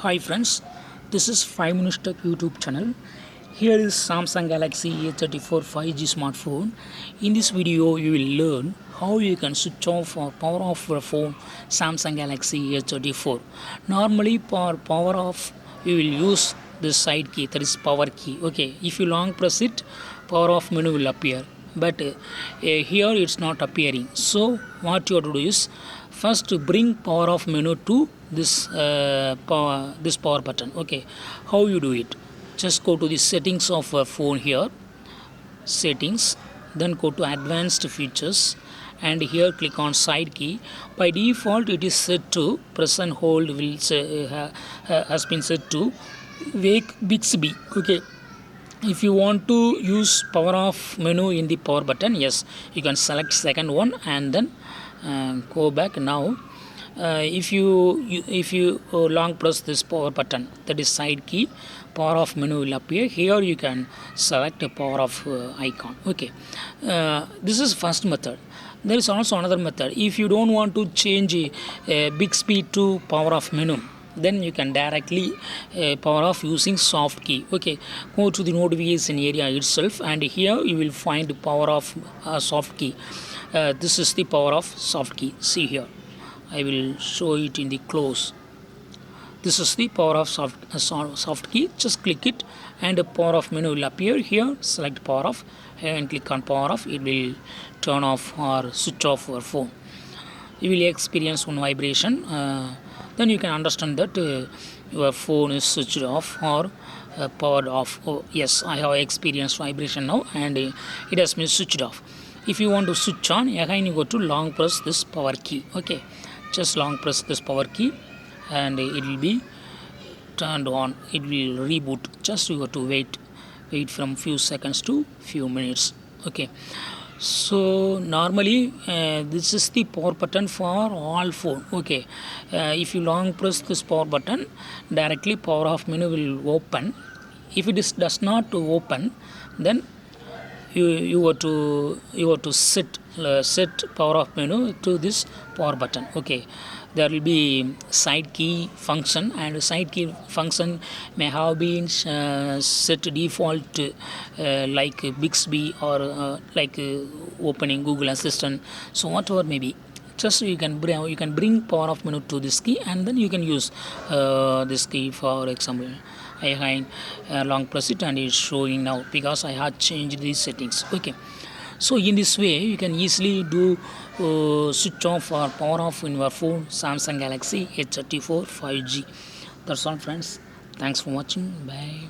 Hi friends, this is 5 Minutes Tech YouTube channel. Here is Samsung Galaxy A34 5G smartphone. In this video, you will learn how you can switch off or power off your phone Samsung Galaxy A34. Normally, for power off, you will use the side key, that is power key. Okay, if you long press it, power off menu will appear. But here it's not appearing. So what you have to do is first to bring power off menu to this power button. Okay, how you do it? Just go to the settings of a phone here, settings, then go to advanced features, and here click on side key. By default it is set to press and hold will has been set to wake Bixby. Okay, if you want to use power off menu in the power button, yes, you can select second one and then go back. Now if you long press this power button, that is side key, power off menu will appear. Here you can select a power off icon. Okay, this is first method. There is also another method. If you don't want to change Bixby to power off menu, then you can directly power off using soft key. Okay, go to the notification area itself, and here you will find power off soft key. This is the power off soft key. See here, I will show it in the close. This is the power off soft key. Just click it and a power off menu will appear. Here select power off and click on power off. It will turn off or switch off your phone. You will experience one vibration. Then you can understand that your phone is switched off or powered off. Oh yes, I have experienced vibration now, and it has been switched off. If you want to switch on, again you go to long press this power key. Okay, just long press this power key and it will be turned on. It will reboot. Just you have to wait from few seconds to few minutes. Okay, so normally this is the power button for all phone. Okay, if you long press this power button, directly power off menu will open. If it is does not open, then you have to set power off menu to this power button. Okay, there will be side key function, and side key function may have been set default like Bixby or like opening Google Assistant. So whatever may be, just you can bring power off menu to this key, and then you can use this key. For example, I long press it and it's showing now because I had changed these settings. Okay, so in this way you can easily do switch off or power off in your phone Samsung Galaxy A34 5G. That's all friends. Thanks for watching. Bye.